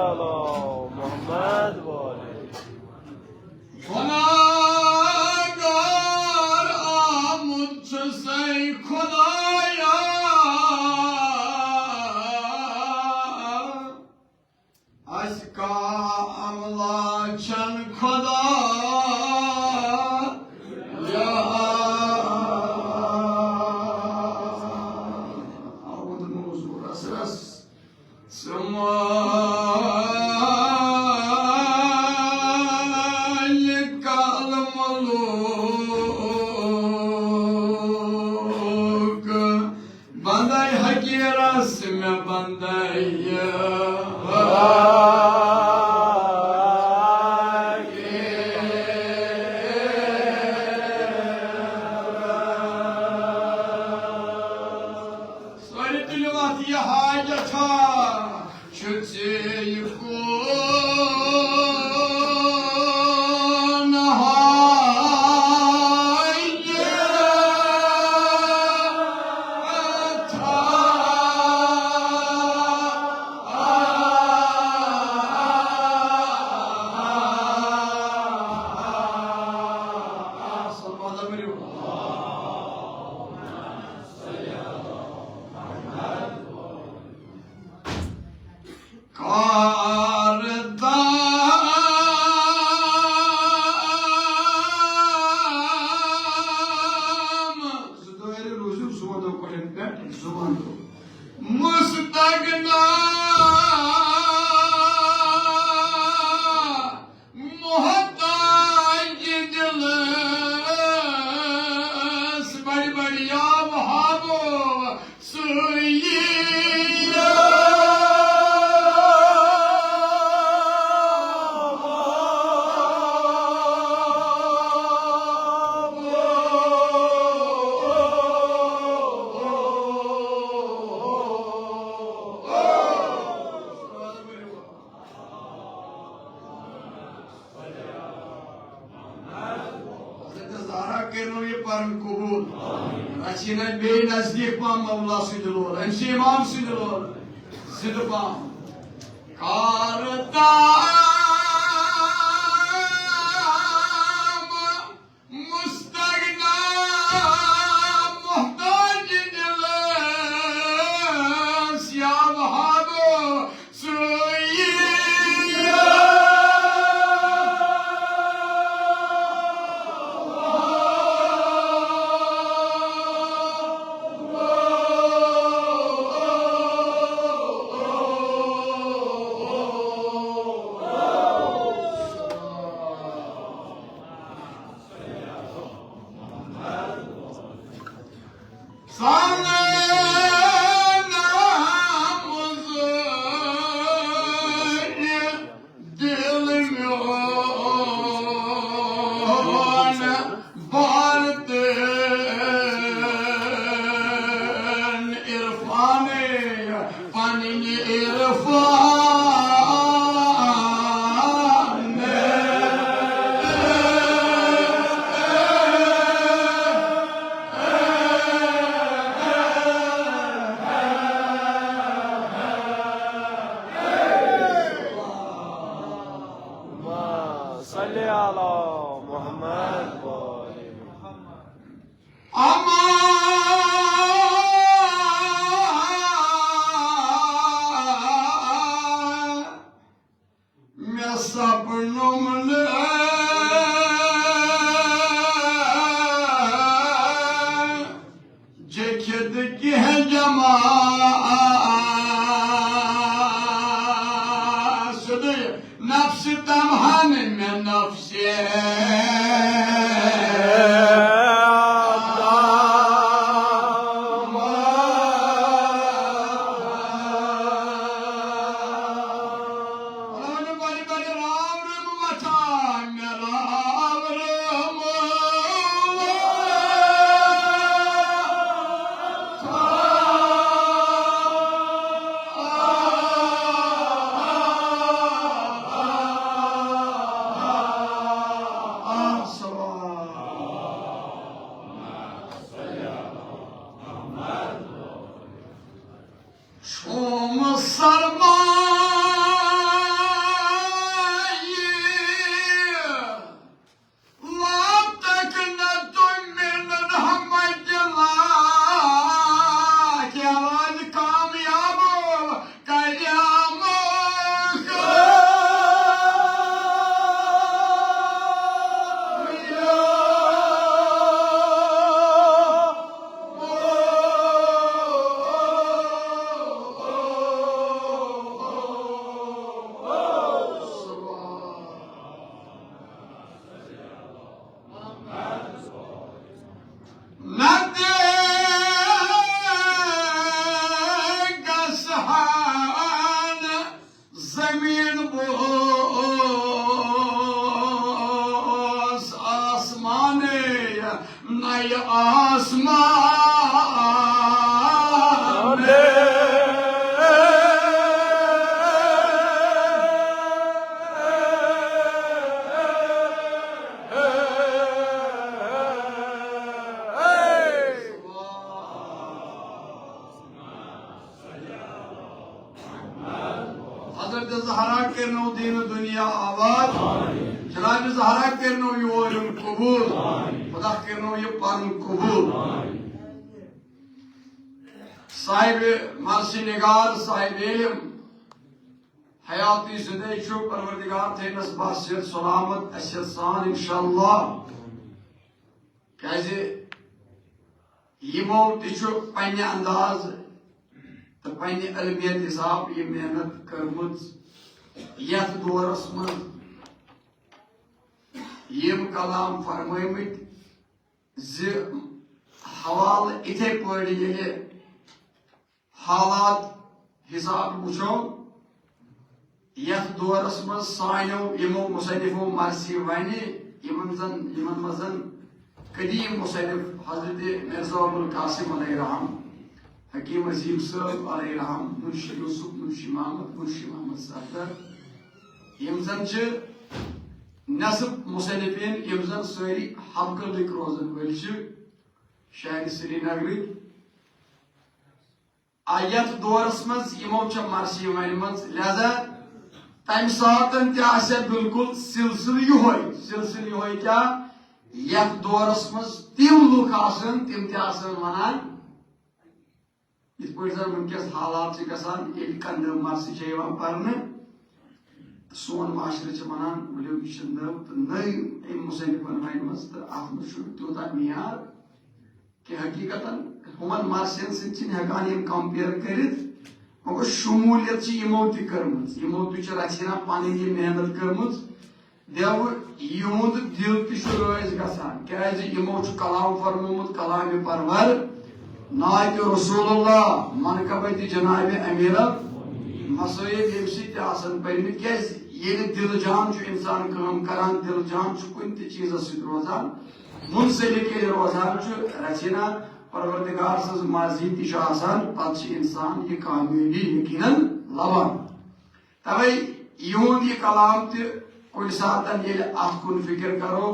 अला मोहम्मद वाले गुनाहगार आमुद से खुदाया अस्का अमला चन खुदा Banday hakiras me banday Sorry tulumat ya hajata Chutse Mustagna Muhtaj dilas badi badiya wahabo suyiya Kubul. Açına bey nazdik pam Mevla sidilor. Ensi imam sidilor. Sidipam. Kartam mustagna muhtaj dilas ya wahabo suyiya Nafsi tamhamin min nafsi जमीन बोस आसमाने नय आसमान हजरत ज़हरा करनो दीन दुनिया आबाद जनाब ज़हरा करनो your कबूल खुदा करनो ये पान कबूल साहिब मर्सी निगार साहिब इल्म हयाती ज़िंदगी छु परवरदिगार थेनस बासियत सलामत अशर सान इंशाअल्लाह कैसे यमो तिछु पन्ने अंदाज तो पन्ने अलमियत हिसाब ये मेहनत करमुत यथ दौरस मज यम कलाम फरमाइमित हवाल इथे पड़ ये हालात हिसाब वुचो यथ दौरस मज सानो यमो मुसन्निफो मर्सी वने यमन मजन कदीम मुसन्निफ हजरत मिर्जा अबुल कासिम अलैहिर्रहम हकीम अजीब साहब अलैहिर्रहम मुंशी यूसुफ मुंशी मोहम्मद सफदर यमजन नसब मुसन्निफीन यमजन सारी हल्का लिख रोजन वल शहर श्रीनगर आयत दौरस मज यमो मर्सी वन मज लिहाजा तम सात बिल्कुल सिलसिल यो क्या यथ दौरस मज तिम लुक तिम वन इत वनकस हालात कंद मर्सी पर्न सोन माशर वन वो नई मुसन्निफन वन मज तो अत मूता मियार कि हकीकत हुमन मर्सियन सकान कंपेयर कर मगर शमूलियत यमो तमो रचना पन मेहनत कर्म देव युद दिल तमो कलाम फरमोमुत कलाम परवर नायत रसूलुल्लाह मनकबत जनाब अमीर मसैब यम पर्मित क्या दिल जान इंसान काम करान दिल जान कुन चीज़ रोजान मुंसलिक रोजान रचना परवरदिगार सज मर्जी पे इंसान यह कामयाबी यकीनन लवान तवे युद यह कलाम तुन सात अत कुन फिक्र करो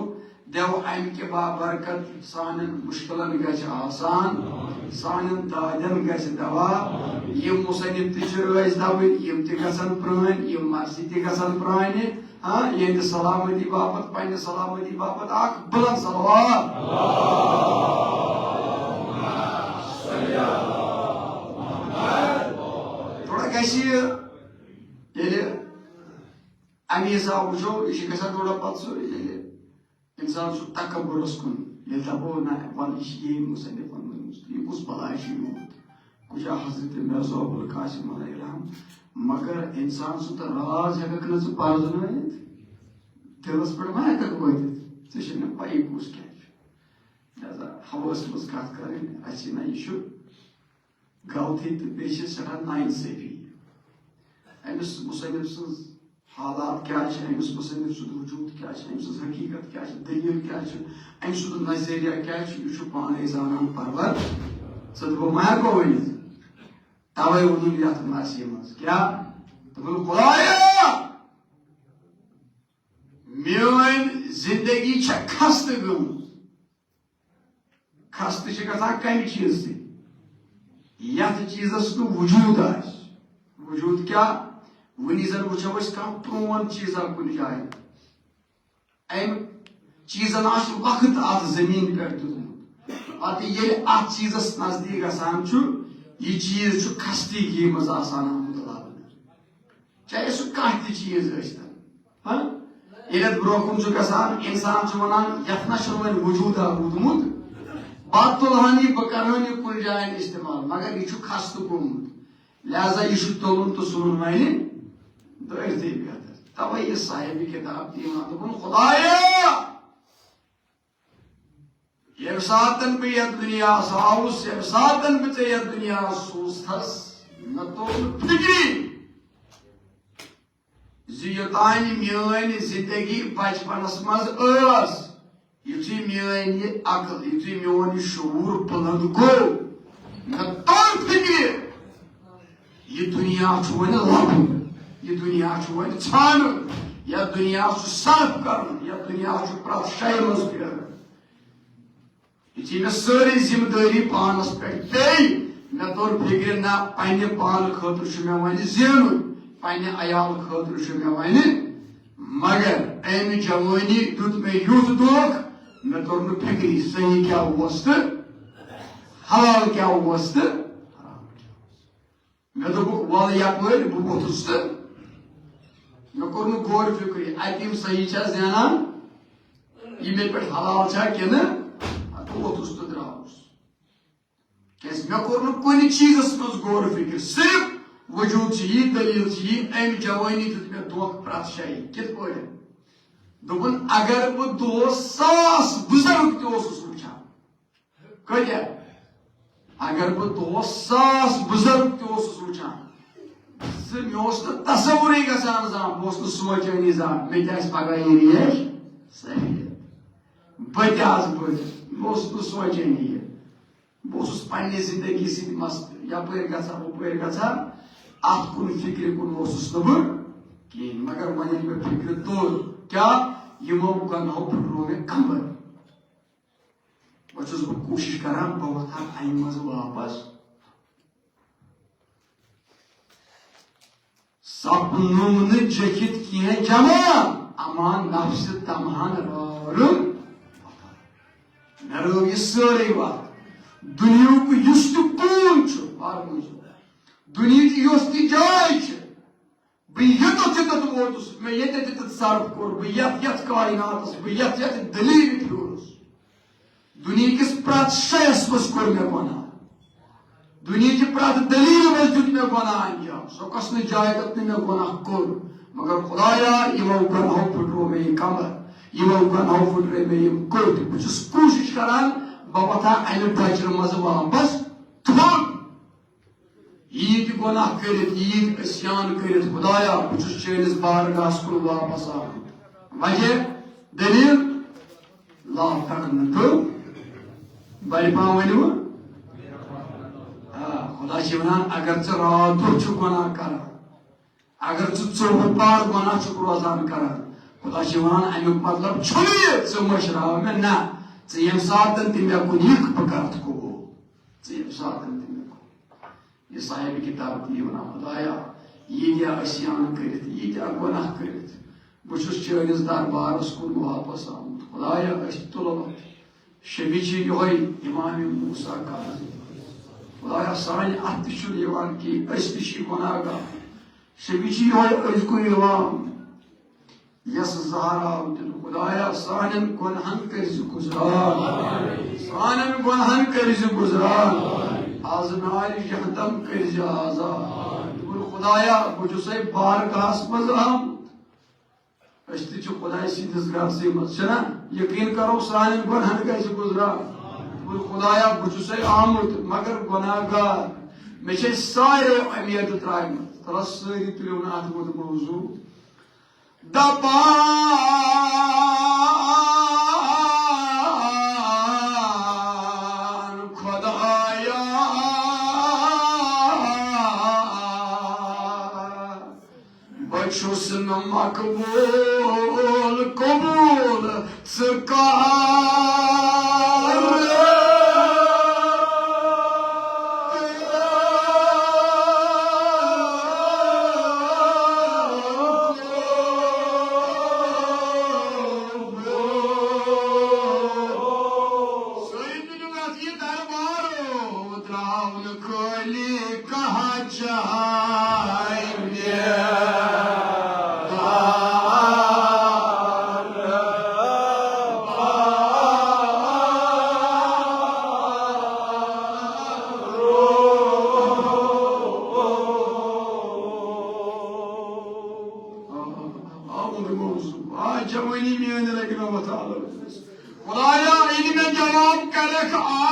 देव अम के बाबरकत सान मुश्किल गसान सान दादन गवा यम मुसन्निफ तवन यम तन प्रान यम मर्सी तन प्रान हाँ ये सलामती बापत पन्ने सलामती बापत बुलंद सलवात थोड़ा अमे हिसाब वो यह थोड़ा पे इंसान तकबुरस कुन दपो ना वन ये मुसन्निफ यह कुछ बलाय कुछ हजरत मिर्जा अबुल कासिम अलैहिर्रहम मगर इंसान सह राज हेक न पर्जन दिलस पे मा हेक वो पी कुस क्या हवस मज कत कर ना यह गलती तो बे सठा नाइंसाफी अमिस मुसन्निफ सज हालात क्या अमिस मुसन्निफ सुद वजूद क्या अमिस हकीकत क्या दलील क्या अम सुद नजरिया क्या यह पाने जानान परवर सो मा हेको वन तवे वोन ये मर्सी मज क्या दोपन खुदाया मेन जिंदगी खस्त गम खस्त कम चीज यथ चीजस नु वजूद वजूद क्या वनी जन वो कह प्रोन चीजा कुन जाए अम चीजन वक्त अत जमीन पे अत ये अत चीजस नजदीक गसान यह चीज खस्तगी मज आमुत लबन चाहे सह कह चीज ये ब्रोकुन गसान इंसान वन यथ ना वजूदा रूदमुत बात तुलहान बह कर कुन जान इस्तेमाल मगर यह खस्त गोमुत लिहाजा यह तुलन तो सुन वन दर्जे बेहतर तवे यह साहिब किताब दोपन खुदाया यम सातन बह यथ दुनिया आउस यम सातन बह ऐ यथ दुनिया सूस्थस न तो फिक्री योतान मान जिंदगी बचपनस मज युथु मान यह अकल युथु मोन यह शूर बुलंद गो मे तोर फिक्र यह दुनिया वन लभन यह दुनिया वन छान यह दुनिया साफ कर यह दुनिया प्रत शाय मज फिर यु मे सारी जिम्मेदारी पानस पे मे तोर फिक्र ना पे पान खतर मे वन जेन पे अयाल खतर मे वन मगर अमि जवानी दुत मे युथ दोख मे तोर न फिक्री सही क्या तो हलाल क्या तो मे दोपुक वल यपर बह वोथुस तो मे कोर न गौर फिक्री अतिम सही जानान यह मे पे हलाल कि बह वोथुस तो द्रावस क्या मे कोर न कुन चीजस मज गौर फिक्र सिर्फ वजूद यह दलील यह अमि जवानी दुत मे दोख प्रत शाय कित पे दोपन अगर बह दो सास बुजुर्ग तोस वुचान कत अगर बह दो सास बुजुर्ग तोस वुचान मे तस्वुर गसान जान बह सोचानी जान मे पगह यह सही बह बड़ मे सोचानी बह पे जिंदगी सत मस्त यपर गा हुपर गा अत कुन फिक्र कुन बह कहें मगर वन मे फिक्र तोर क्या यमो गनहो फुटरो मे कमर बह कोशिश करान बह वथा अमि मज वापस सपनुम न जखित कह जमान अमान नफ्स तमहान रारुम मे रव यह सारे बात दुनियुक युस कून दुनिया की जाय बह योत वोतुस मे ये सर्फ कोर बह यथ कायनातस बह यथ दलील फिरूस दुनिया किस प्रत शयस मज कोर मे गुनाह दुनिया की प्रत दलील मज दुत मे गुनाह अंजाम सो कस न जाय तत मे गुनाह कोर मगर खुदाया यमो गुनाहों फुटरो मे यह कमर यमो गुनाहों फुटरे मे यह कोट बह कोशिश करान बह वथा अमि बचर मज वापस थोन ईद गुनाह कर ईद अस्यान कर खुदाया बह चैनिस बारगाहस कुन वापस आमुत वजह दलील लाभ कर तो बल पा वन खुदा वन अगर चे रात दो गुनाह कर अगर चोर पार गुनाह रोजान कर खुदा वन अमुक मतलब छे मशरा मे ना ये सात मे कुन यह बह कर कबूल ये सात यह साहिब किताब ती वन खुदाया यीत्या अस्यान कर यीत्या गुनाह कर बह चैनिस दरबारस कुन वापस आमुत खुदाया तुलो शबी ये इमाम मूसा काजी खुदाया सान अत कि गुनाहगार शबी अजकुन यस जहरा दिन खुदाया सान गुनहन कर गुजरान सान गुनहन कर गुजरान आज नाल जहतम कर आजाद खुदाया बह बारगाहस मज आमुत खुदा सिंदिस गरस मज यकीन करो सान गुनहन गज गुजरान खुदाया बह आमुत मगर गुनाहगार मे सारे उम्मीद त्राम तला सारी तुलो अत मौजू दपान खुदाया बचुस न मकबूल कबूल जवानी में लगना बता खुदाया इनमें जवाब करख आय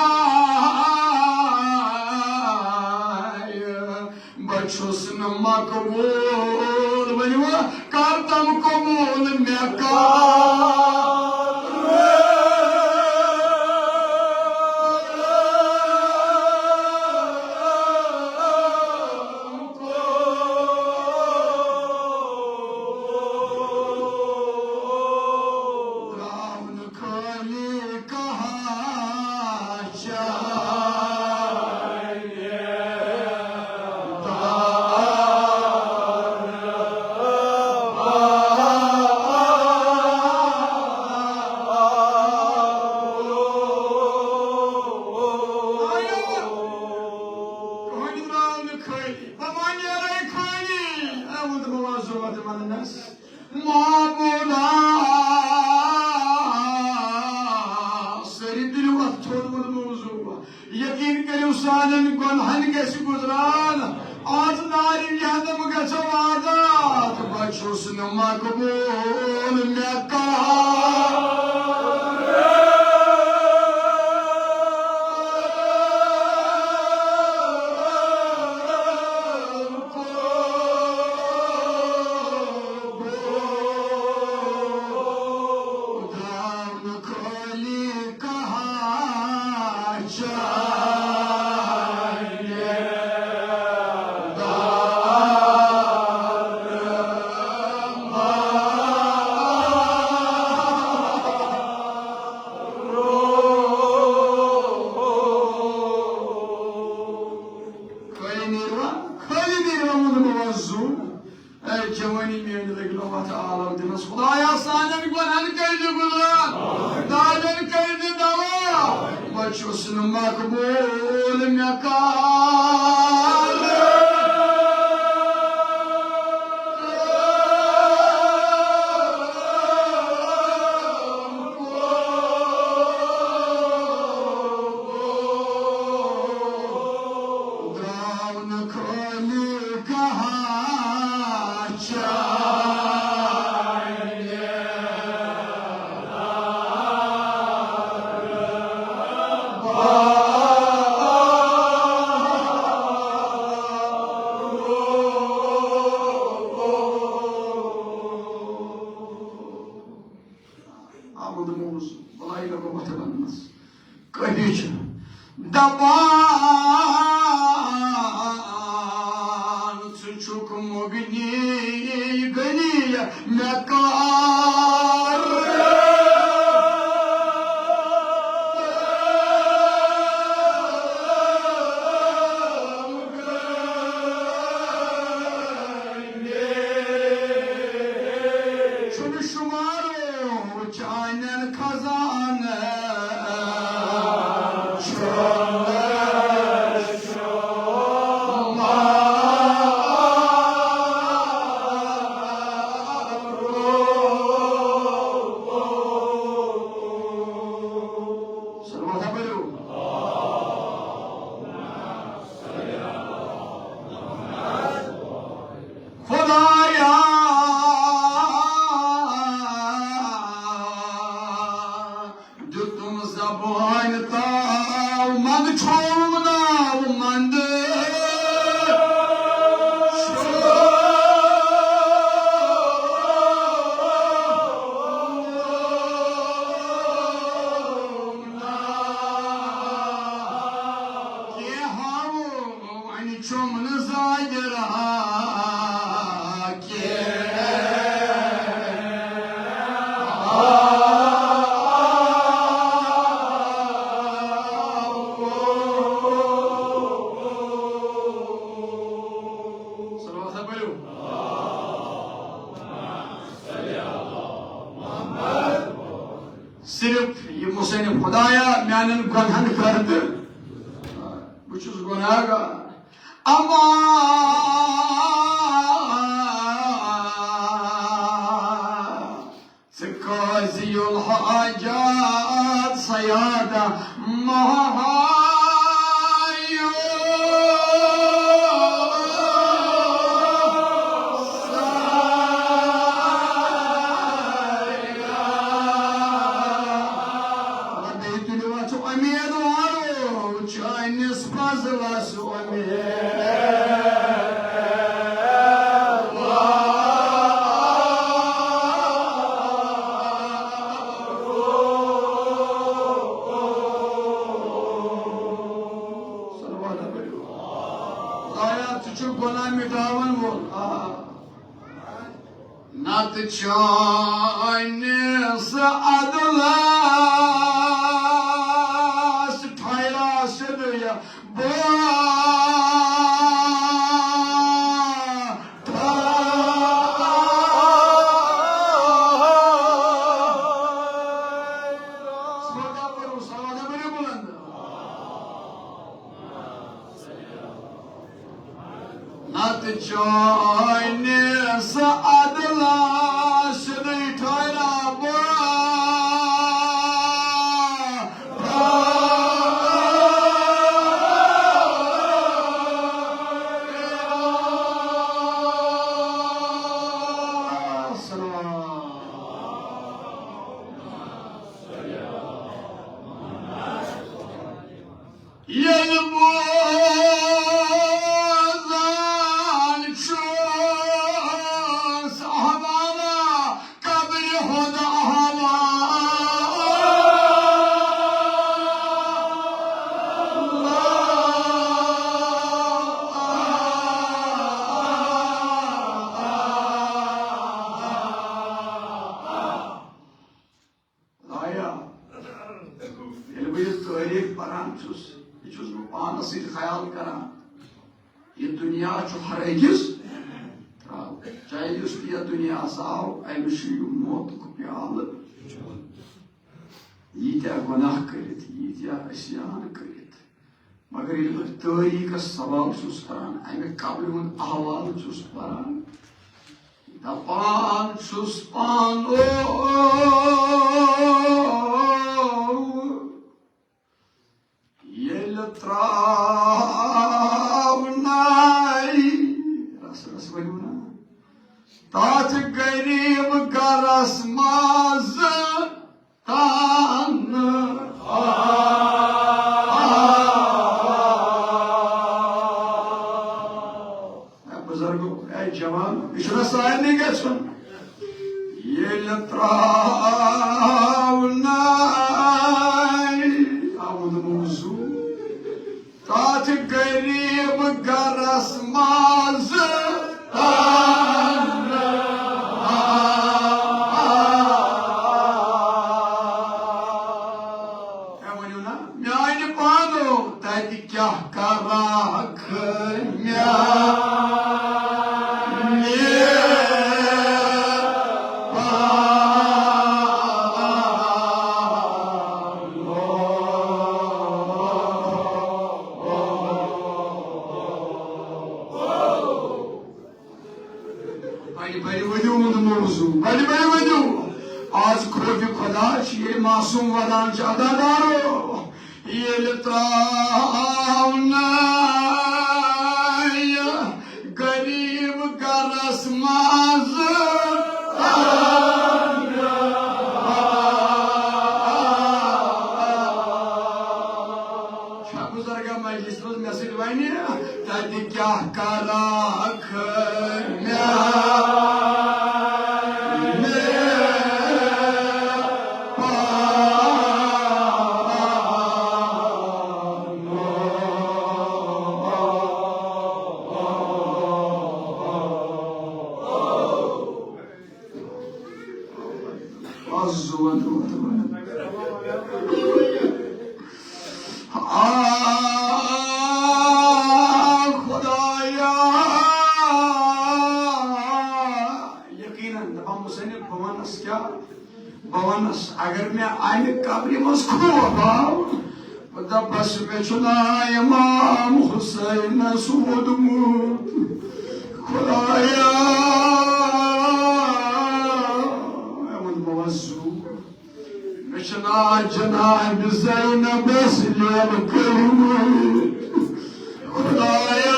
बचुस न मकबूल बनो कर तम कबूल मैं कर यकीन करो सानन गुनहन गसि गुजरान आज नारी जहन्नम गसो आजाद बचुस न मकबूल मैं कहा जवानी में लगलो ताला दिनस खुदाया सानन गुनहन कर दे गुजरान दालन कर दे दवा बचुस न मकबूल मैं काल दबान सुचुक मुगनी गनी मैं कार शुभ शुमारो चानन खजान सिर्फ ये मुसैन खुदाया म्यानन गुनहन कर दे बुचुस गुनाहगार अमा काज़ियुल हाजात सयादा महायो उम्मीदवारों चाइनीस फजलस उम्मीद नत चानिस अदलास ठहरा सदया नत चानिस अदलास ठहरा पानस ख्याल करान यह दुनिया हर अकिस चाहे यह दुनिया आव अमिश मौत प्याल यीत्या गुनाह कर यीत्या अस्यान कर मगर ये तारीखस सवाल करान अमे कब्र हुंद अहवाल पान दपान पान तात गरीब गरस माज तान बुजुर्गो जवान यह सारे गन ये मौजू तात गरीब गरस माज म्यान पानो तत क्या कराख आज खोज खुदा ये मासूम वदान अदादारो ये गरीब गरस माज बुजुर्ग मजलिस मज मे सत वन तत क्या कराख खुदाया यकीनन मुसन्निफ भवनस क्या भवनस अगर मैं आने कब्र मज खौफ आव दपस मे इमाम हुसैन वोदमुत खुदाया मे जनाब ज़ैनबस लेब कर्मुत खुदाया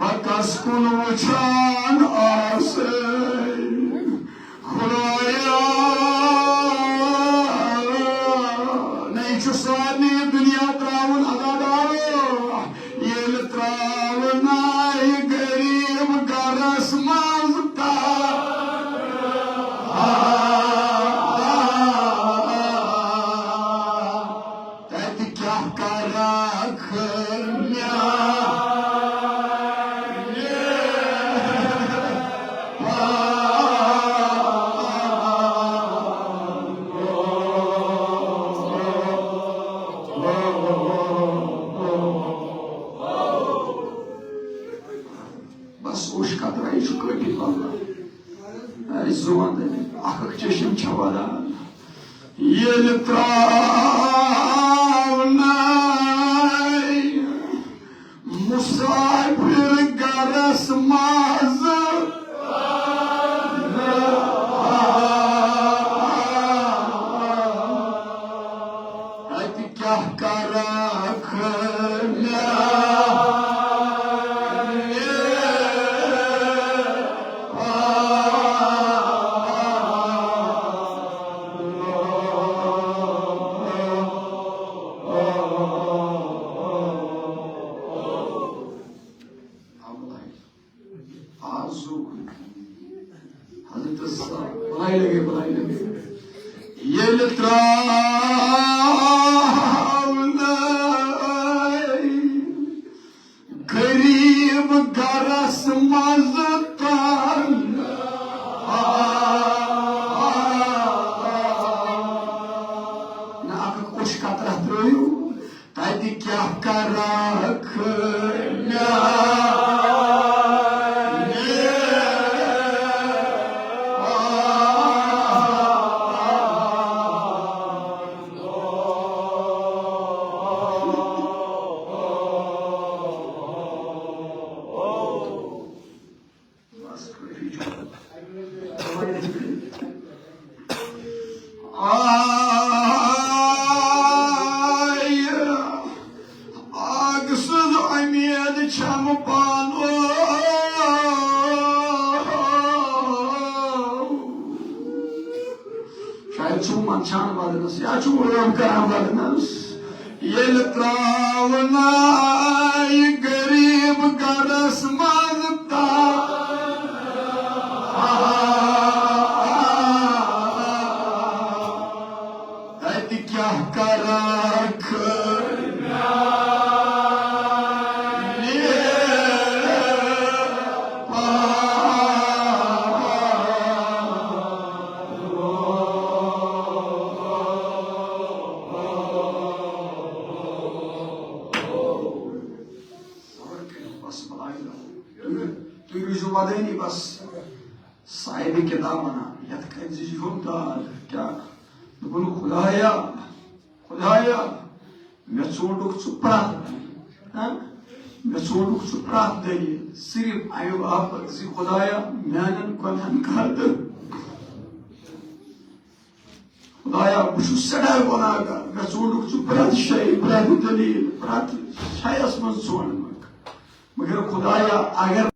बकस कुन वुचान आसे खुदाया नहीं सारे दुनिया त्रावन अदादारो ये त्रावन गरीब गरस मज तत क्या कराख बस ओश कतरा काटी वल्ला जोन अख चशम छवादान ये त्रावनाय मुसाफिर गरस माज क्या करा बुलाई लगे ये गरीब गरस मजतान ना कुछ कतरा त्रो तति क्या करख Mançan vadınız, ya çuğurum karan vadınız. Yel travnay garib garas mazda. Hadi kya karak बस साहिब किताब बना यथ दाल क्या खुदाया खुदाया मे चोटुक प्रात मे चोटुक प्रात दली सिर्फ आयो आप खुदाया मैनन कन कर खुदाया बहुत सड़ा गुनाहगार मे चोटुक प्रात शे प्रात दलील प्रात शायस मन सोन मगर खुदाया अगर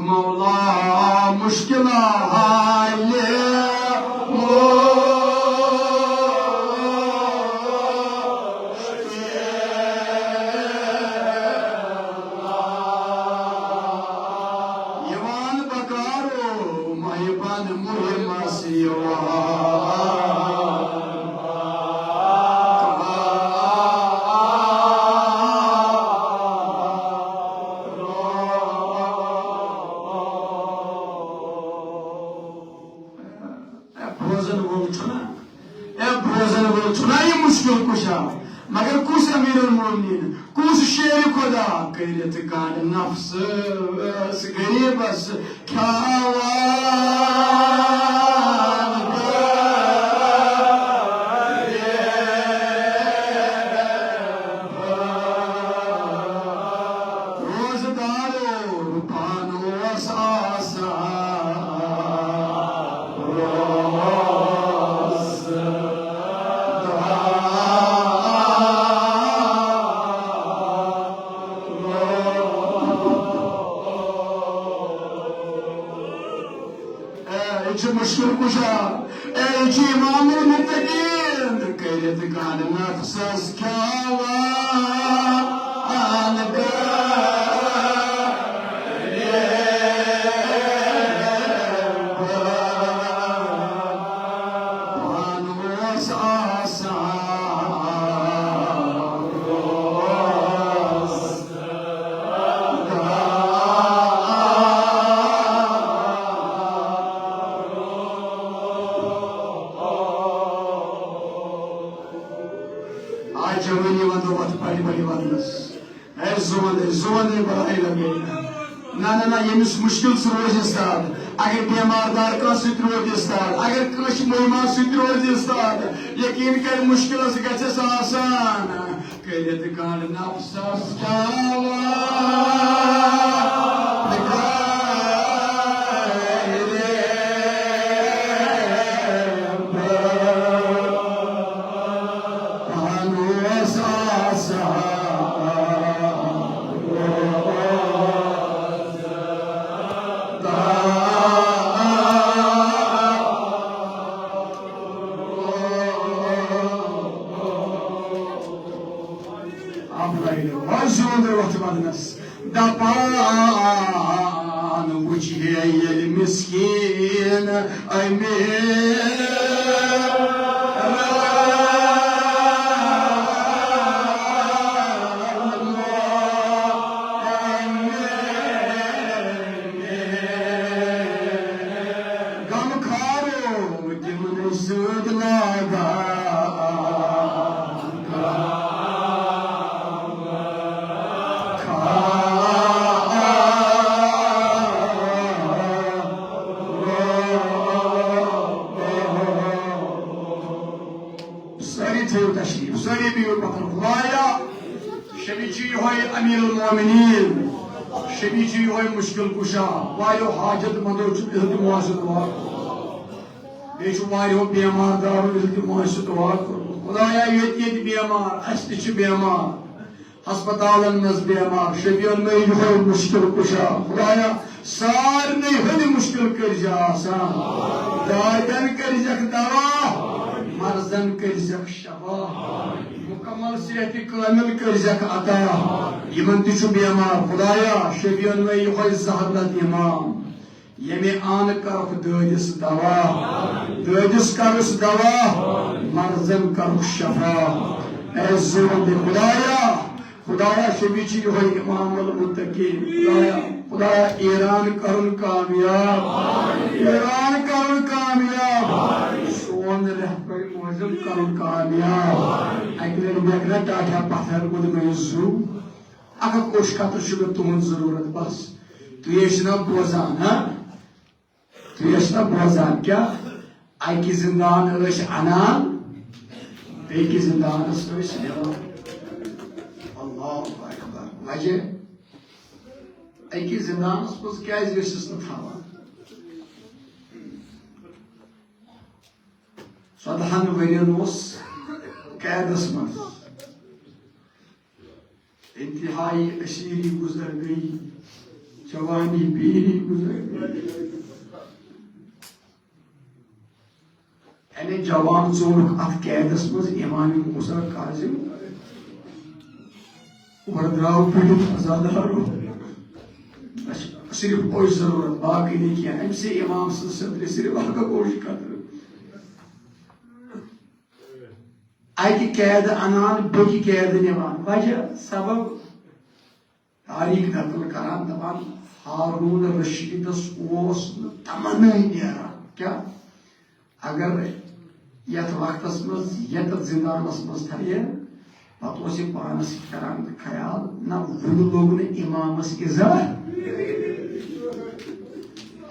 मौला मुश्किल हाले यवान बकारो महिबान मुहिमा सिवा मगर कुछ अमीरुल मोमिनीन कुछ शेर खुदा करियत कान नफ्स गरीबस रोजदारो पानो सासा मुश्किल कुशा इमाम मुतकीन करियत कान नफ्सस क्या आज जवानी वंदो वत पड़ी पड़ी वंदस ऐ जुमंदे बड़ाई लगे ना यमिस मुश्किल रोज इस्ताद अगर बीमारदार का रोज इस्ताद अगर कश महिमा रोज इस्ताद यकीन कर मुश्किल गस आसान करित कान नफ्सस دپان وجه المسكين غم خارو تمن سود لاگا अमीर मोमिनीन शबीची हो मुश्किल कुशा वायो हाजत मंदो इल्तिमास दुआ बेशु वायो बीमार दारो इल्तिमास दुआ खुदाया ये बीमार अस्ति छ बीमार अस्पतालन मज बीमार शबियन में हो मुश्किल कुशा खुदाया सार नहीं हद मुश्किल कर जा आसान दादन कर जक दवा मर्जन कर जक शफा मुकम्मल सेहत कामिल कर जक अता यमन तिछु बीमार खुदाया शबियन में यो जहरत इमाम यमे आन करफ ददिस दवा ददिस करस दवा मर्जन कर शफा ऐजुल खुदाया शबीची यो इमाम अल मुत्तकीन खुदाया ईरान करुन कामयाब सोन रहबर मुअज्जम करुन कामयाब अगले बेगना टाटा पत्थर गुद में जू अगर कोश खातर शुगर तुम जरूरत बस तु यशना बोजान क्या आई की जिंदान रश अनान बेकी जिंदान रश अल्लाह अकबर वजह आई की जिंदान मज क्या रशिस न थावान 14 वरियन कैदस मज इंतहाई अशीरी गुजर गई जवानी पीरी गुजर गई यानी जवान जोर अत कैदस मज इमाम मूसा काजिम वरद्राव पीड़ित आजादारो सिर्फ कोई जरूरत बाकी नहीं किया इनसे इमाम सदर सिर्फ हल्का कोशिश करते आई की कैद अनान बी कैद निवान वजह सबब तारीख नकल करान दपान हारून रशीदस तमन्ना नेरा क्या अगर यथ वक्तस मज यत जिंदानस मज थये पे पानस करान ख्याल ना वन लोग ने इमामस इज्जत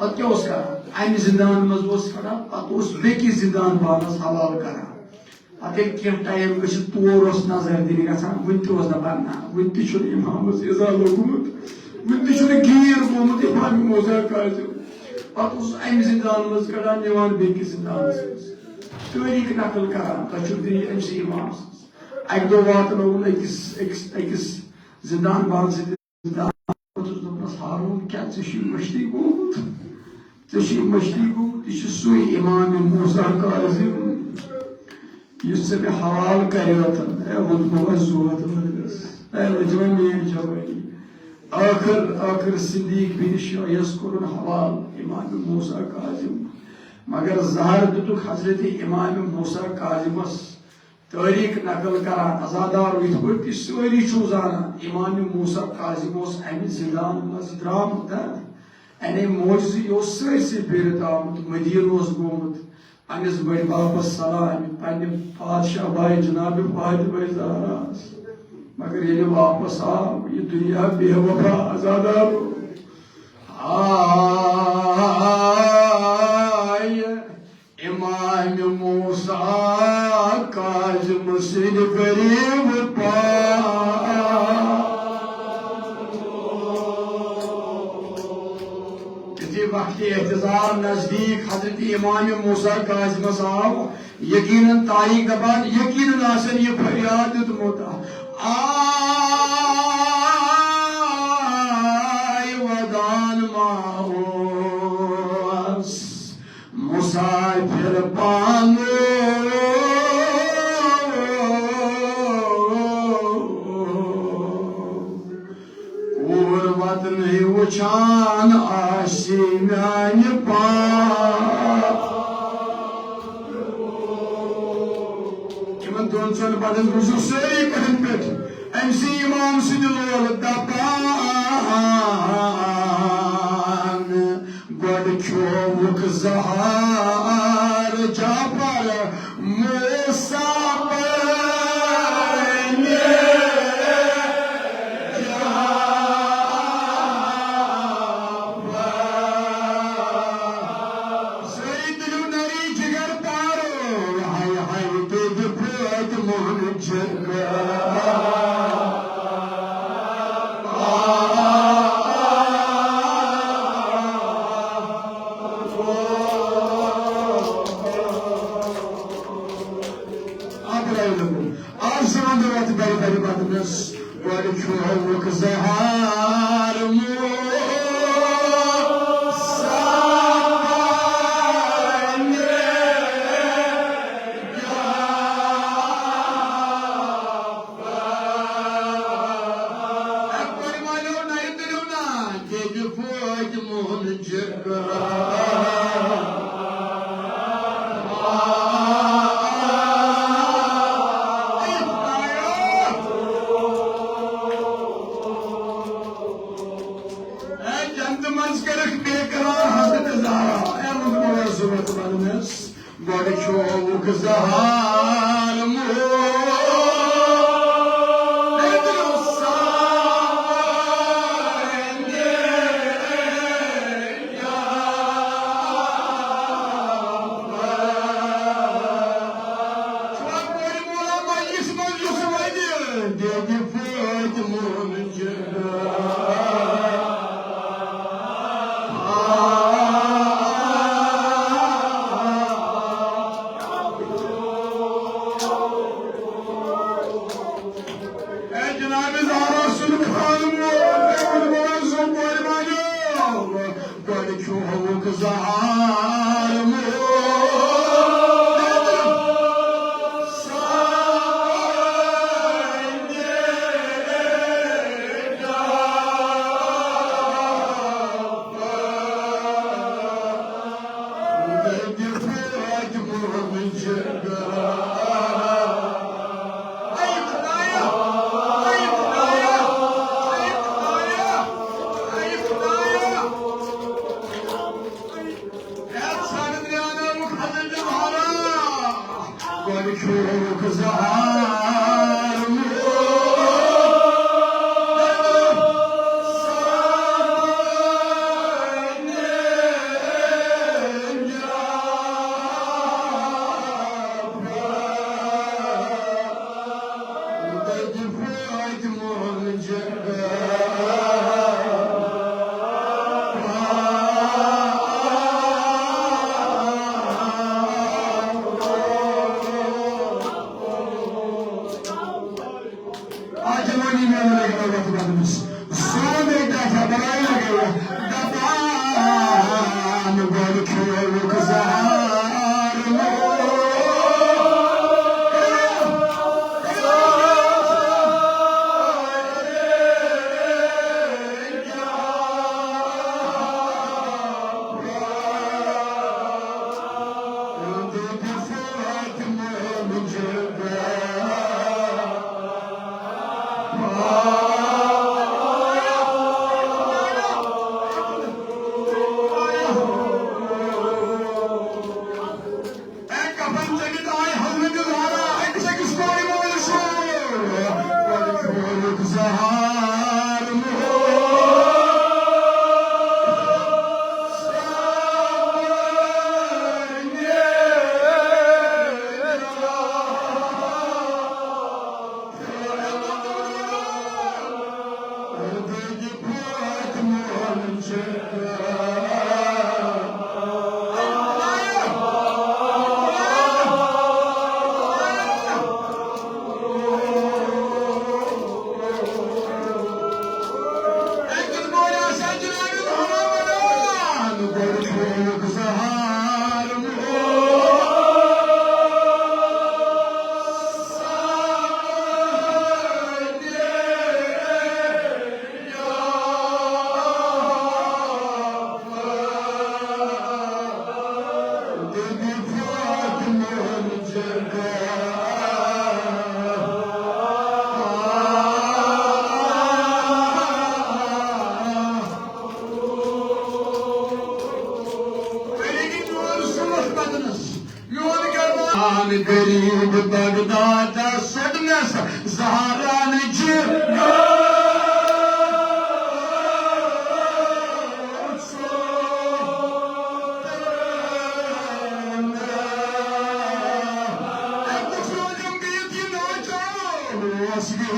पे क्या कर जिंदान मज कड़ा पे बेकि जिंदान बानस हवाल करान पे टाइम गि तोर नजर दिन गसान वन दपान ना वन इमामस इजा लोगमुत वन गीर गोमुत इमाम मूसा काजिम पे जिंदान मज कड़ान निवान बेकि जिंदानस तारीख नकल करान अमस इमाम अक दो वातनो अकिस जिंदान बान सदस हारून क्या मछली गोमुत मछली गोमुत यह सू इमाम मूसा काजिम इस हवाल कर आखिर सिद्दीक बिन शोयस कोरुन हवाल इमाम मूसा काजिम मगर जहर दुतुक हजरत इमाम मूसा काजिमस तारीख नकल करान आजादार इत सारी जाना इमाम मूसा काजिम अमि जिंदान मज द्रामुत अने मोजि सरसे फिरत आमुत मदीन गोमुत पन्निस बड़ बापस सलाम पन्ने बादशाह भाई जनाब फायद भाई ज़हरास मगर ये वापस आओ ये दुनिया बेवफा आजाद आय इमाम मूसा काज़िम सिद गरीब पा वक्त एहतजार नजदीक हजरत इमाम मूसा काज़िम साहब यकीनन तारीख दबान यकीनन आसन ये फरियाद दितमुत आय वदान माओस मुसाफिर पानो और वत नहीं वुचान आशी म्यान पान दोन सन बदन गुजर सारी कहन पे एमसी इमाम सिद लोल दपान गोड चोमुक जहार जापर मूसा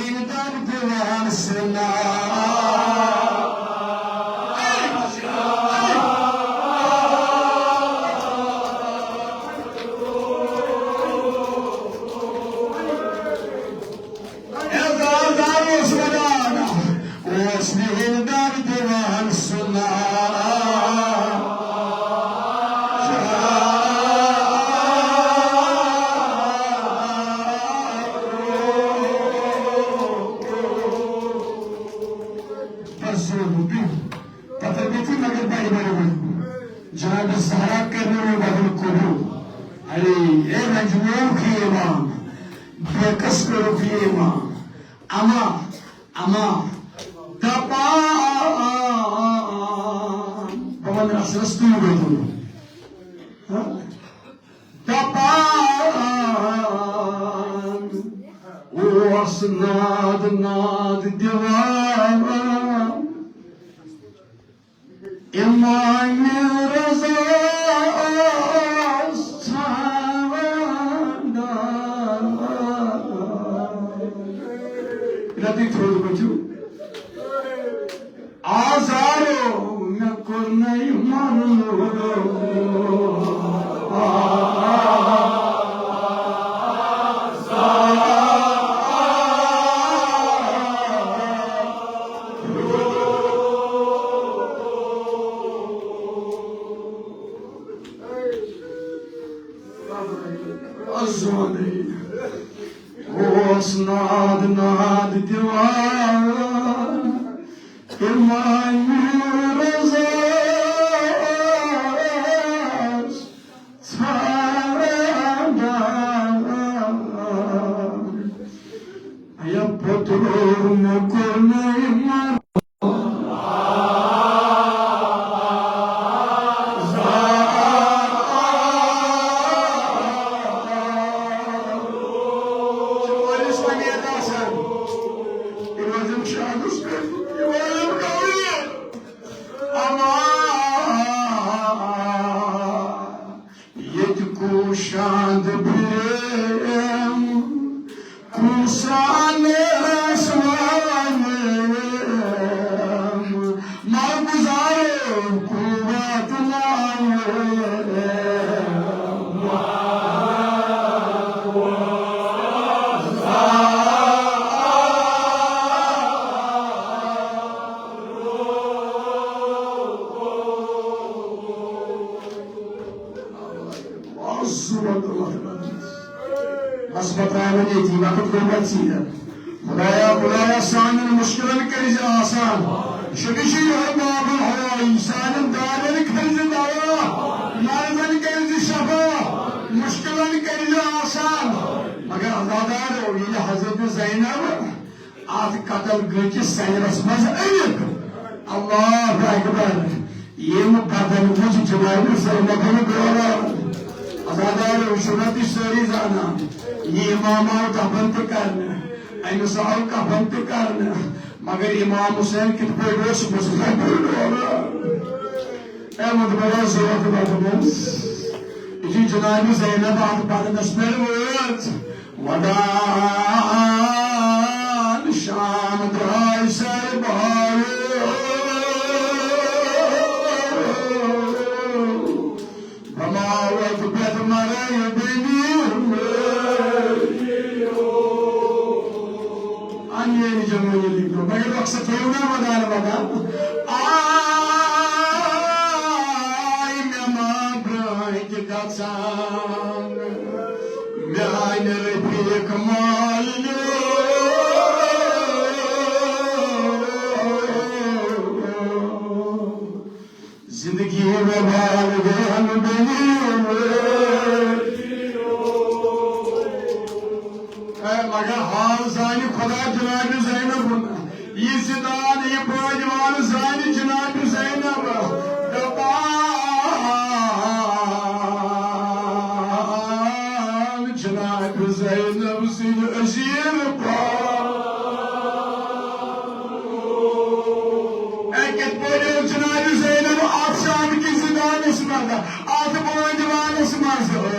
दीनदार दीवान सुना जनाब सहारा करने में बदल करो अरे ए मजमूर की इमाम बेकस करो की इमाम अमा अमा दपा पवन रस्तु बैठो दपा ओस नाद नाद दीवान इमाम रज़ा सावंदा रदी थोड़ बचू आजारो न को नहीं मान लो नाद नाद दीवान इमाम रज़ा सावंदा या पुत्रो न को नहीं मान शांत प्रेम कुशान स्वान मां गुजारो कुवत बस बताया थी वक्त गुरबत सी है खुदाया खुदाया सान मुश्किल कर आसान शबिशी बाब हवाई सान दादर खर्ज दावा मर्दन कर शफा मुश्किल कर आसान मगर आजादार हो ये हजरत ज़ैनब आज कतल गई सैरस मज अलिक अल्लाह अकबर ये कतल मुझ जनाब ज़ैनब गोरा आजादार शुरत सारी जाना ये इमाम कफन तो करना अमिस आव कफन तो करना मगर इमाम हुसैन कित पे मुसलमान ये जनाब ज़ैनब आत पढ़नस पे वदान शाम द्राय सर बमावत बेत मरे बेनी अन्य जमुनी लिखो मगर अक्सर थोड़ा मदान बता आई मैं मां ब्राई के दासान मैं आई ने रेपी कमाल जिंदगी में बाल गहन बनी मगर हाल सानी खुदा जनाब ज़ैनब ये जिदान ये पौजवान सानी जनाब ज़ैनब दबान जनाब ज़ैनब से अजीर जनाब ज़ैनब आप शाम की जिदान इसमें आप पौजवान इसमें ज़ैनब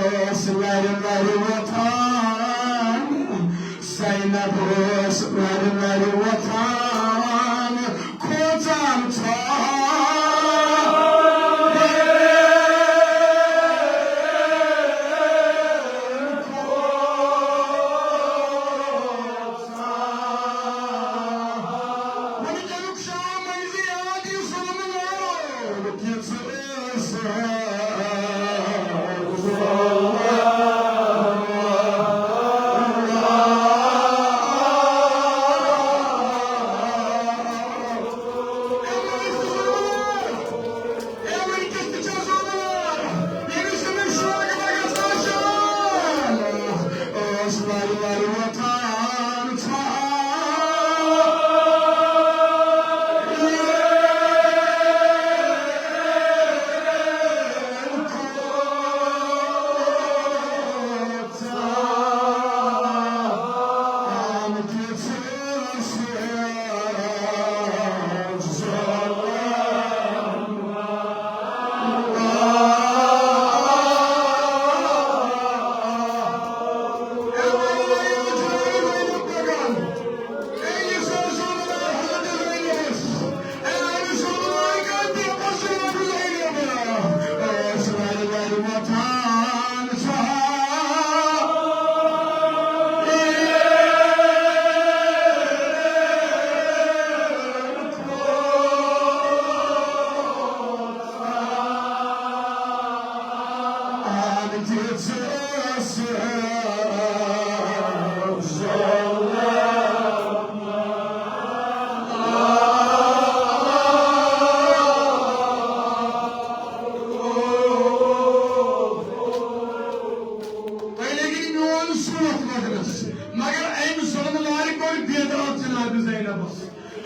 ज़ैनब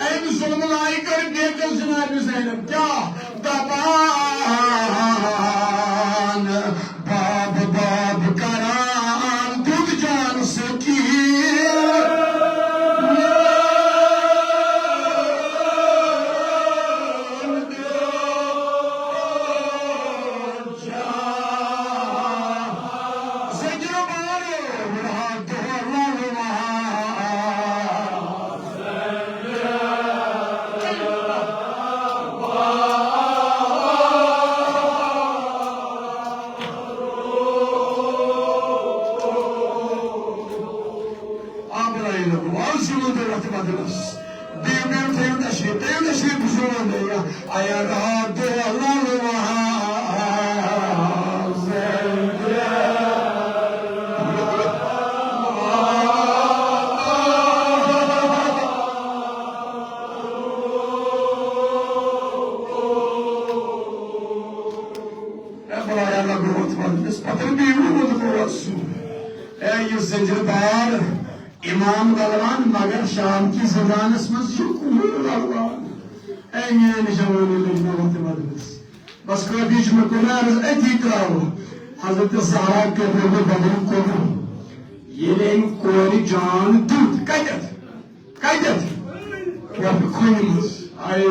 ऐन जुल्म लाई कर बेकल जनाब ज़ैनब क्या दबान बाब बाब करान दूध जान सकी इमाम गलवान मगर शाम की जबानस मज गलवान जवानी लजना वत बदस बस बीच में कुमार अति त्राव हजरत ज़हरा के बदल को ये कोरी जान दूत कजत कजत क्या खोनी मस आए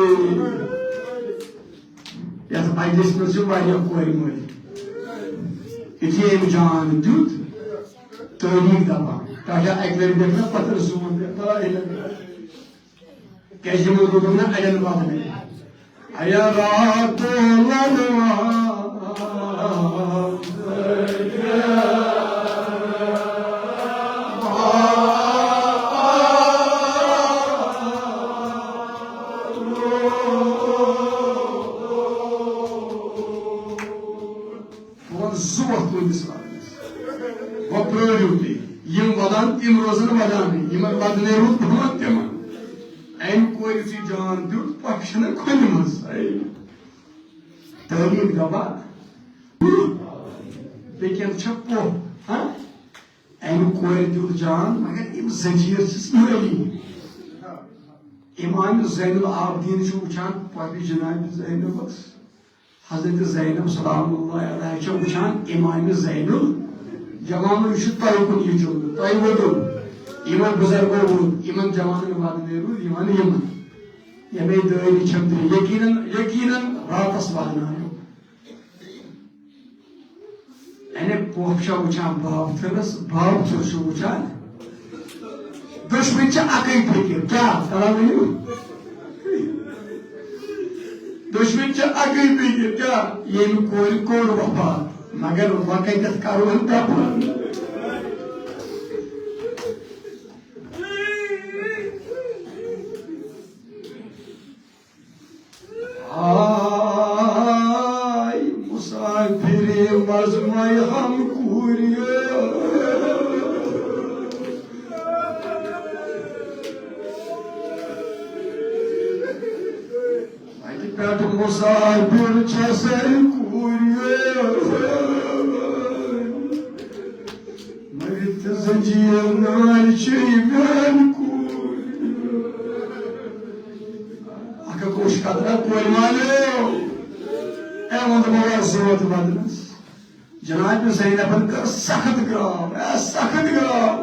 या तो पाइलिस में जो वाया कोरी मोरी इतने जान दूत तरीक दबा ताजा एकलेर देखना पत्थर सुमन देखता है कैसे मुझे तुमने अजन बात नहीं आया रात ललवा Im rozan vadani, imar vadne rut bhamat tema. Ein koi si jaan dut pakshana koi mas. Tarim gaba. Lekin chappo, ha? Ein koi dut jaan, magar im zanjir sis murali. İmam Zeynul Abidin şu uçan Papi Cenab-ı Zeynep bas. Hazreti Zeynep sallallahu aleyhi ve uçan İmam Zeynul जवान विशुद्ध तायुकुन युजुल तायुवदु इमन बुजुर्गो इमन जवान वादनेरु इमन Yemen यमे दयनी छमद्री यकीनन रातस वादनायो एने पोपशा उछा बाप थरस बाप थरस उछा दुश्मन चा अकई फेके क्या तला नहीं दुश्मन चा अकई फेके क्या ये कोई कोड वफा मगर वाकईत करो अंता आय मुसाफिर मजमय हम कुरिए पेट मुसाफिर छसे कुरिए Zanjir nal çeymen kuy. Aka koş kadra koymalıyor. Eman mağar sıvat madras. Cenab-ı Zeynep'in kar sakıt grav, sakıt grav.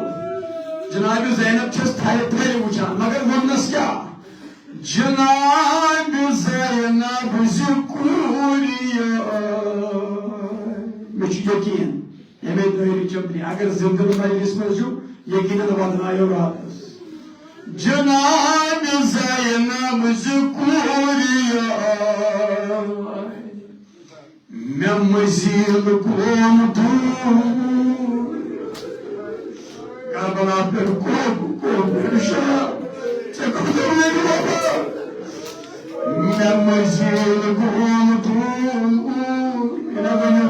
Cenab-ı Zeynep çöz thay uçan. Magar bunnas kya? Cenab-ı Zeynep zikuriya. Meçh yakin. Yemek öyle çöpli. Agar zindagi meclis में जो यकीन वादनायो रातस जनाब ज़ैनब ज़ुकुरिया मैं मज़ीद कोम दूर Karbala पर कोम इरशाद चकदर मेरे बाबा मैं मज़ीद कोम दूर मेरा बनिया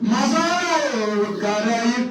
Mazar karayı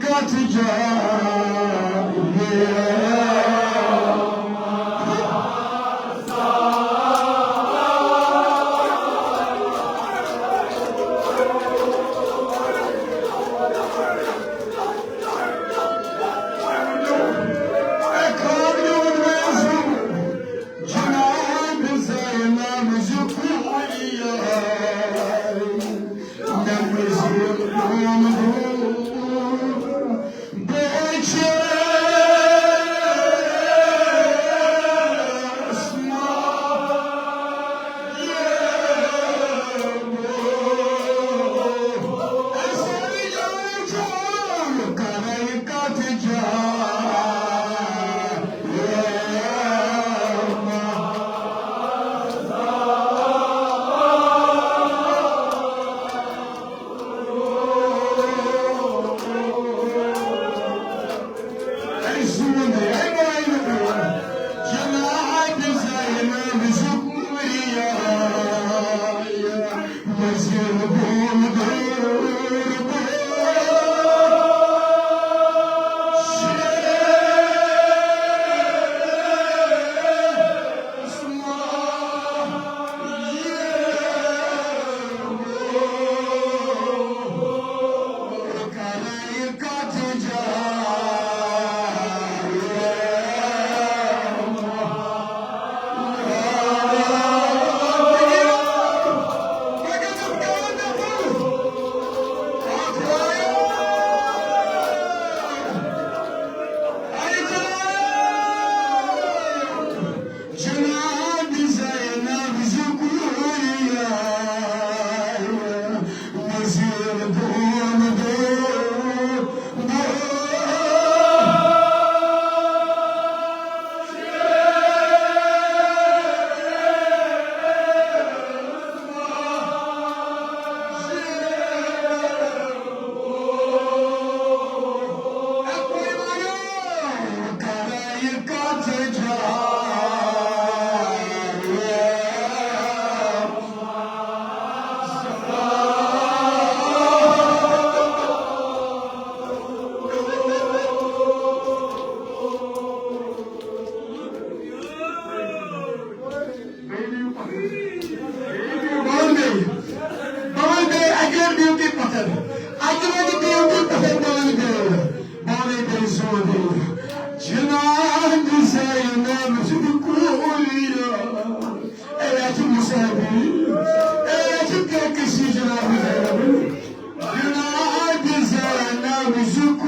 Mazlum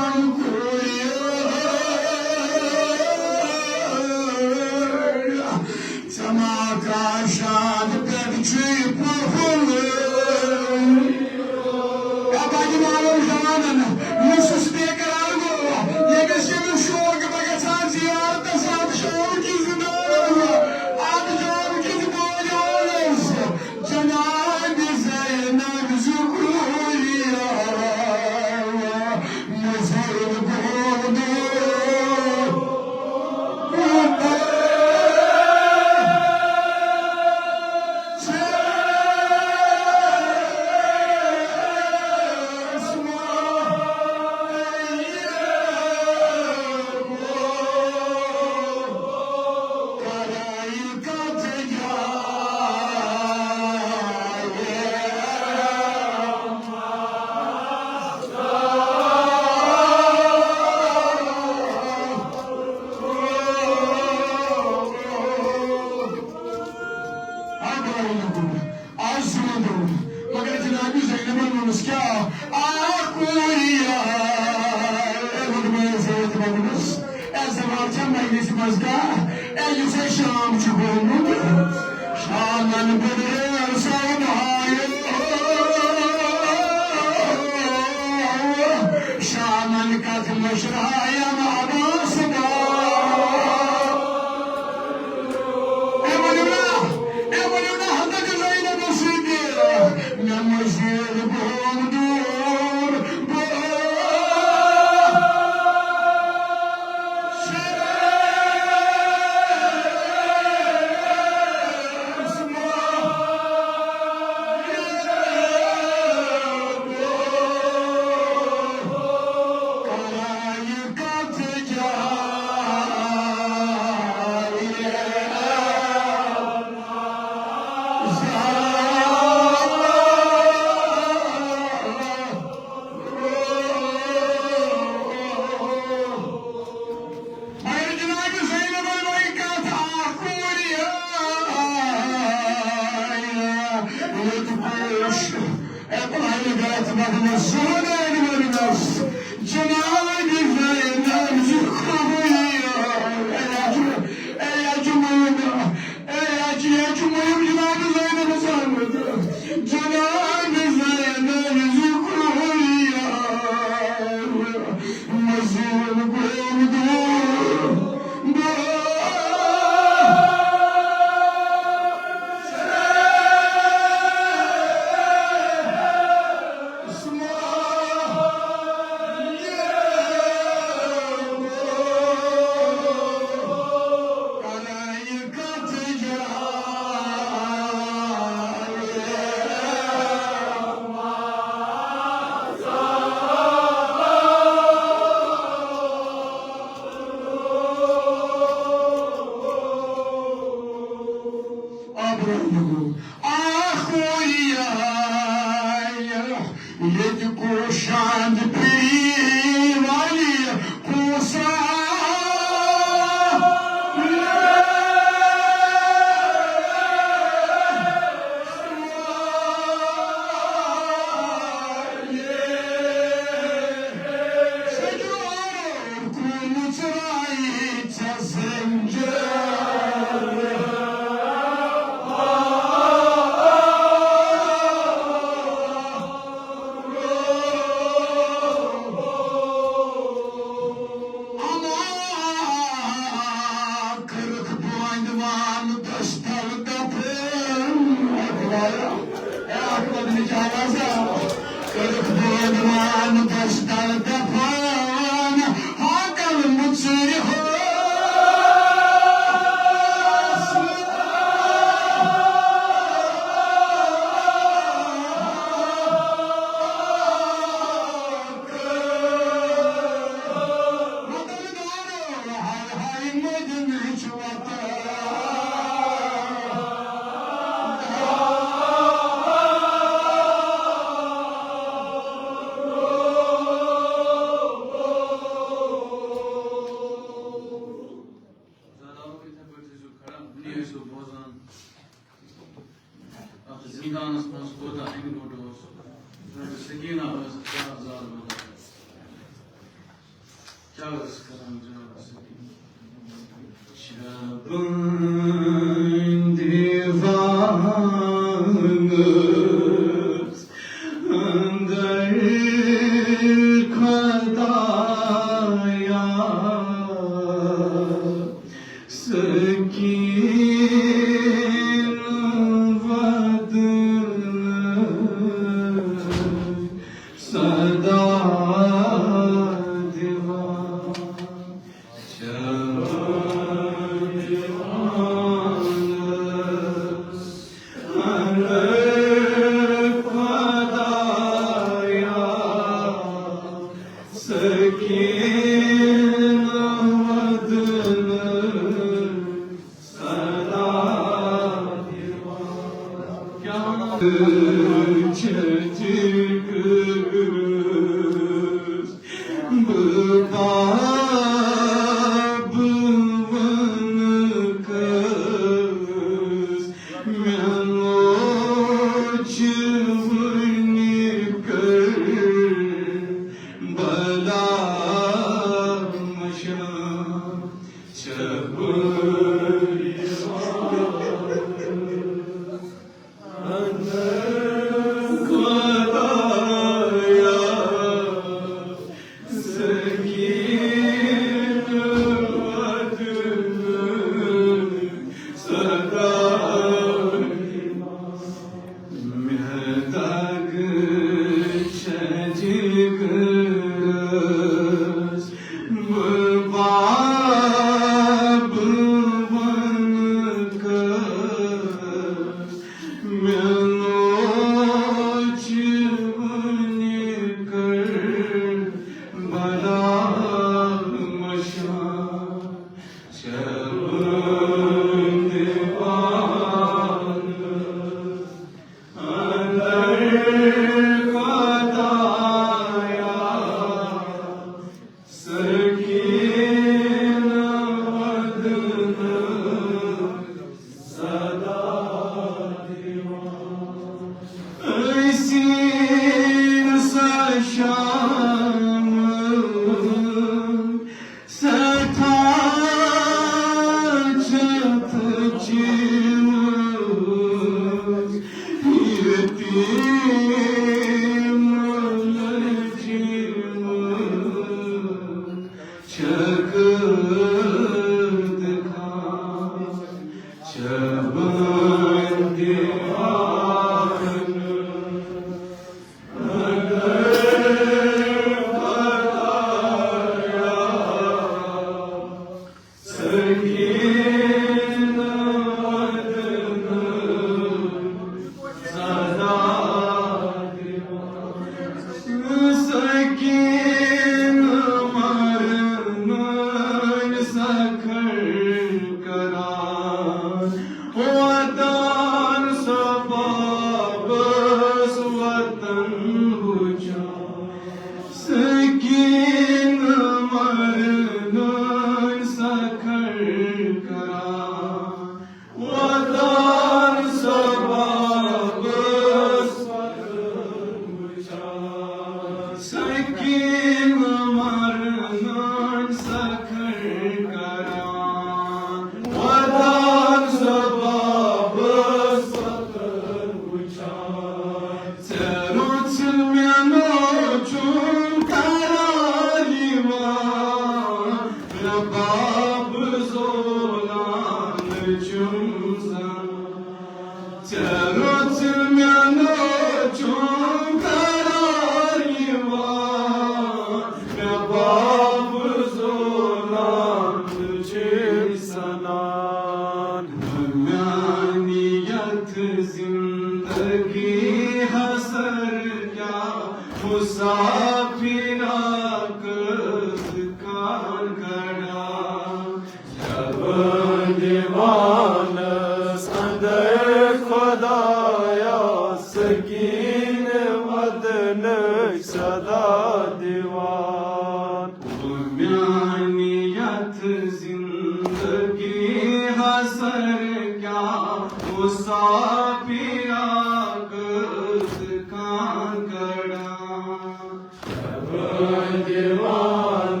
Divan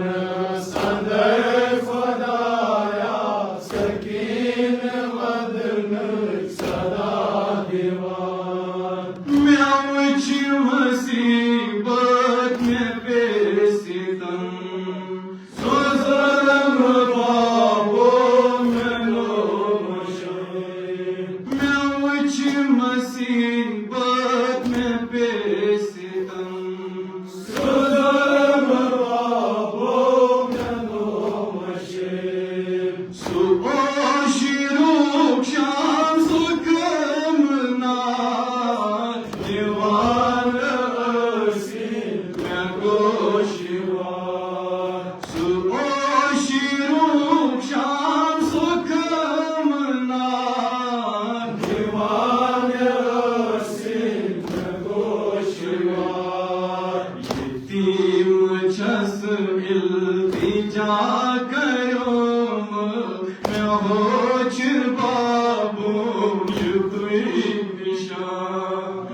जा करो मैं होच बाबू युद्ध निशान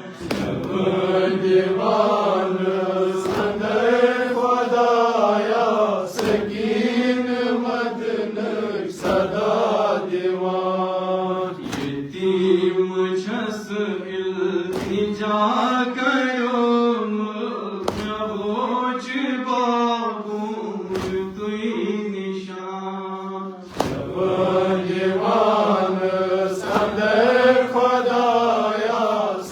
दीवान संदर खुदाया सकीन मदन सदा दीवान यतीम छस इल्तिजा करो मैं होच बाबू तुई निशान दीवान संदर खुदाया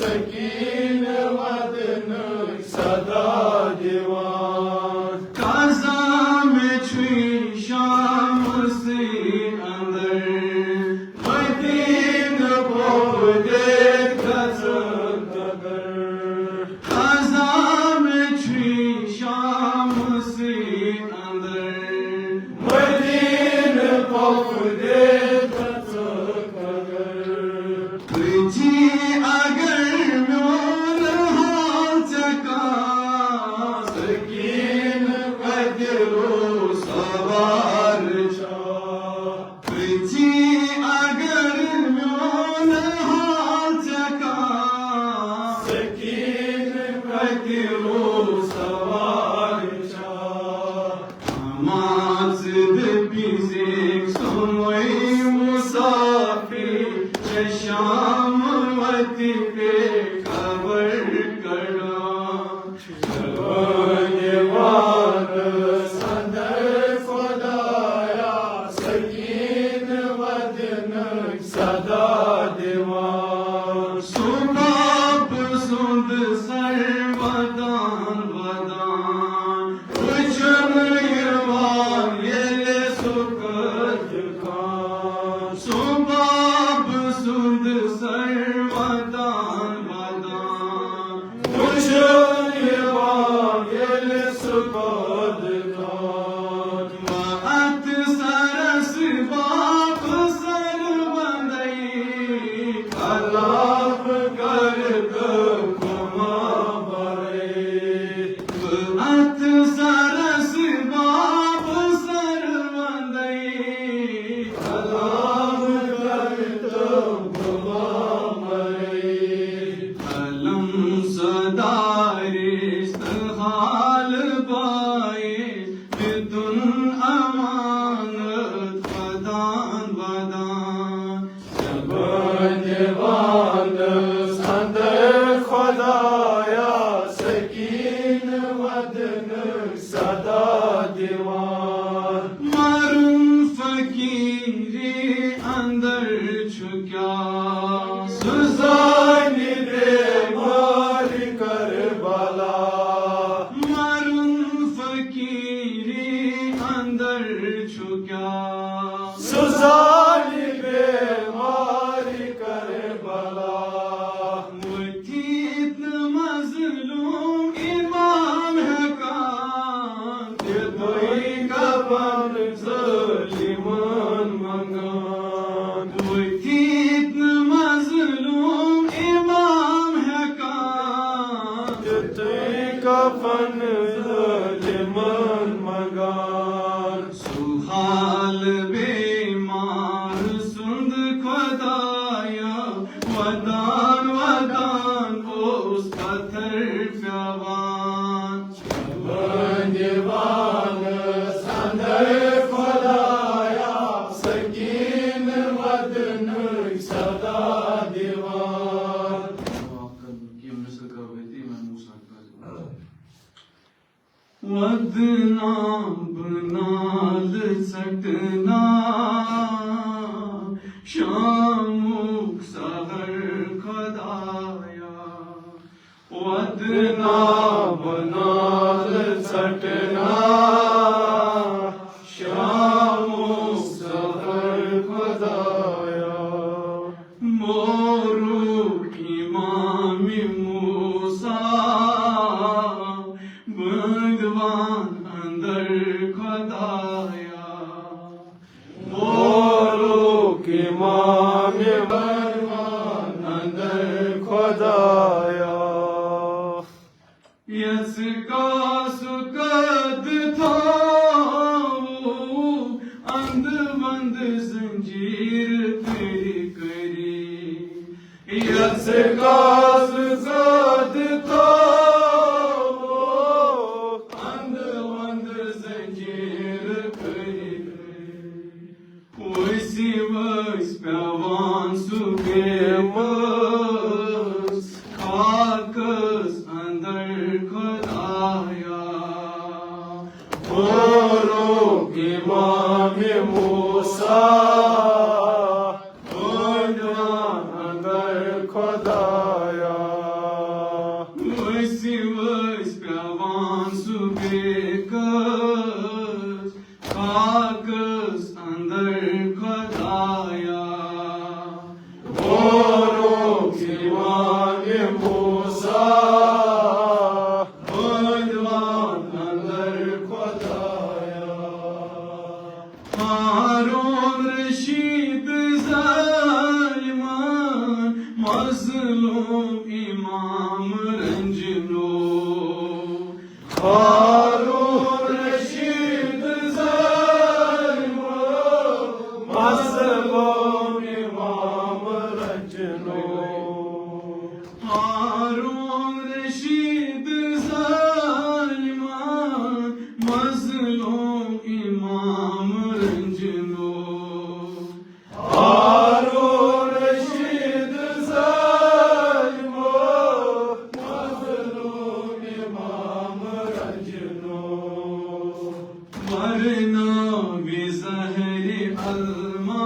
सकीन मदन सदा दीवान काज़ा में छुई शाम से अंदर मदीन को देख सकर काज़ा में छुई शाम से अंदर मदीन को देख सकर तुझी अगर मोर हाल चका सकीन कदरो सवार तुझी अगर मोर हाल चका सकीन कदरो सवार माज बिज़ेक सोई मुसाफिर शाम वती पे खबर करो दीवान संदर खुदाया सकीन वदन सदा दीवान सुबाब सुंद सर्वदान वदान उजम यवान ये सुकत खान सुबाब सुंद सर्वदान वदान उजम यवान ये सुकत खान वात सरस बाप सर्वदई अलाप कर कुमा बरे वात सरस बाप सर्वदई अलाप कर कुमा बरे अलम सदारिस हाल बाए बिदुन अमानत वदान वदान दीवान संदर खुदाया सकीन वदन सदा दीवान मारून फकीरी अंदर छुक्या सुजानी दे मार कर बाला मारून फकीरी अंदर छुक्या सुजानी दे मार कर बाला मुतीत मजलूम इमाम हकान दोई कफन ज़ालिमान मंगान मुतीत मजलूम इमाम हकान दोई कफन ज़ालिमान मंगान सुहाल बेमार सुंद खुदाया वदान वदान उस पत्थर प्यावान दीवान संदर खुदाया सकीन वदन सदा दीवान ये मिसल का बेटी मैं मूसा का वदना बनाल सटना शामुक सहर खुदाया वदना बनाल सटना शामुक सहर खुदाया मोरू इमाम मूसा भगवान अंदर खुदाया मोरू इमाम भगवान अंदर खुदाया इमाम मूसा अंदर खुदाया वैसी वैस प्रवान सुबेकस काकस अंदर खुदाया इमाम मूसा अंदर खुदाया हारून रशीद ज़ालिमान मज़लूम इमाम रंजनो हारून रशीद ज़ालिमान मज़लूम इमाम रंजनो हारून रशीद ज़ालिमान मज़लूम इमाम रंजनो हारून रशीद ज़ालिमान मज़लूम इमाम रंजनो मरना बिज़हर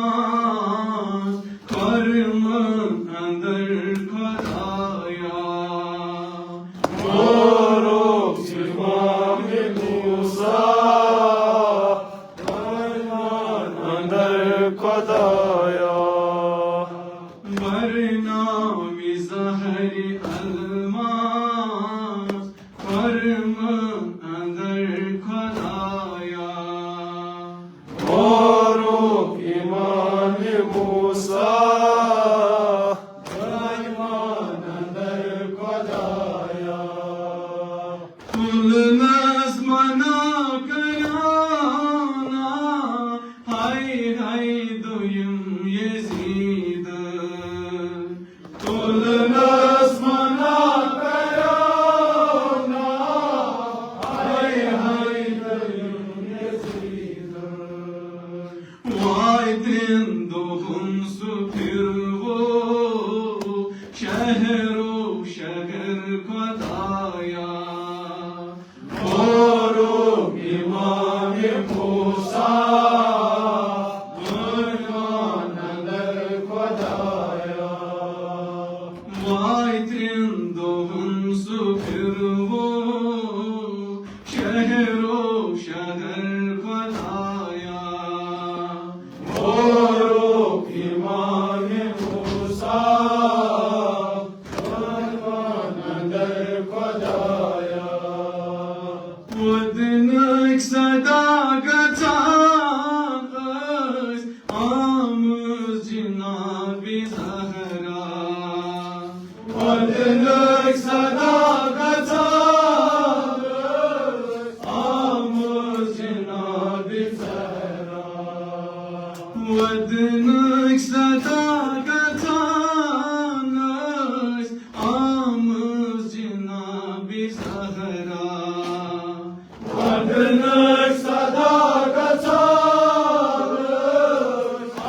अलमास कर्म अंदर खुदाया इमाम मूसा अंदर खुदाया मरना बिज़हर अलमास कर्म अंदर खुदाया इमाम मूसा अंदर खुदाया कुल नज़्मना कराना हाय हाय दुयम यज़ीद कुल नज़्मना कराना हाय हाय यज़ीद वाय दिन फिर वो शहरो शहर खुदाया इमाम मूसा अंदर खुदाया वाय दिन फिर वो शहरो शहर खुदाया इमाम मूसा अंदर खुदाया ودنك صداقتان آموز جنابی زهرا ودنك صداقتان آموز جنابی زهرا ودنك صداقتان آموز جنابی زهرا ودنك صداقتان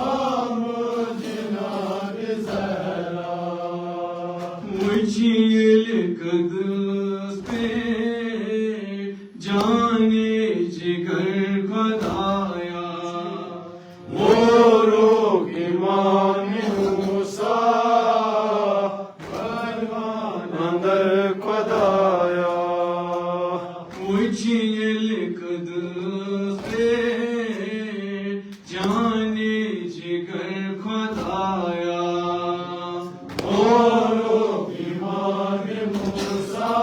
آموز جنابی زهرا وجيل قدس पे जाने जिगर खुदाया इमाम मूसा अंदर खुदाया वजील कदस पे जाने जिगर खुदाया इमाम मूसा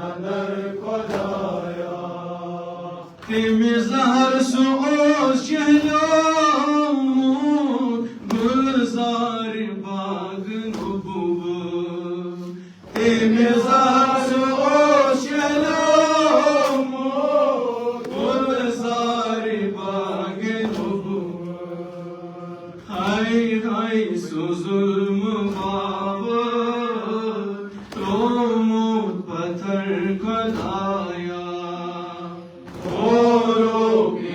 अंदर खुदाया तेमे ज़हर सुओस शहलोमूद गुलजार बाग नबुवत तेमे ज़हर सुओस शहलोमूद गुलजार बाग नबुवत हाय हाय सो जुल्म बावत तोमूद पत्थर खुदाया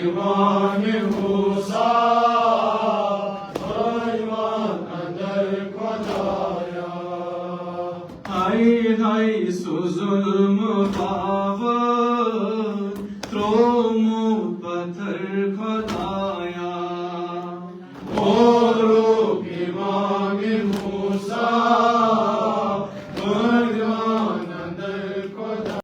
इमाम मूसा अंदर खुदाया हाय हाय सो जुल्म बावत artır Xudaya. O ruh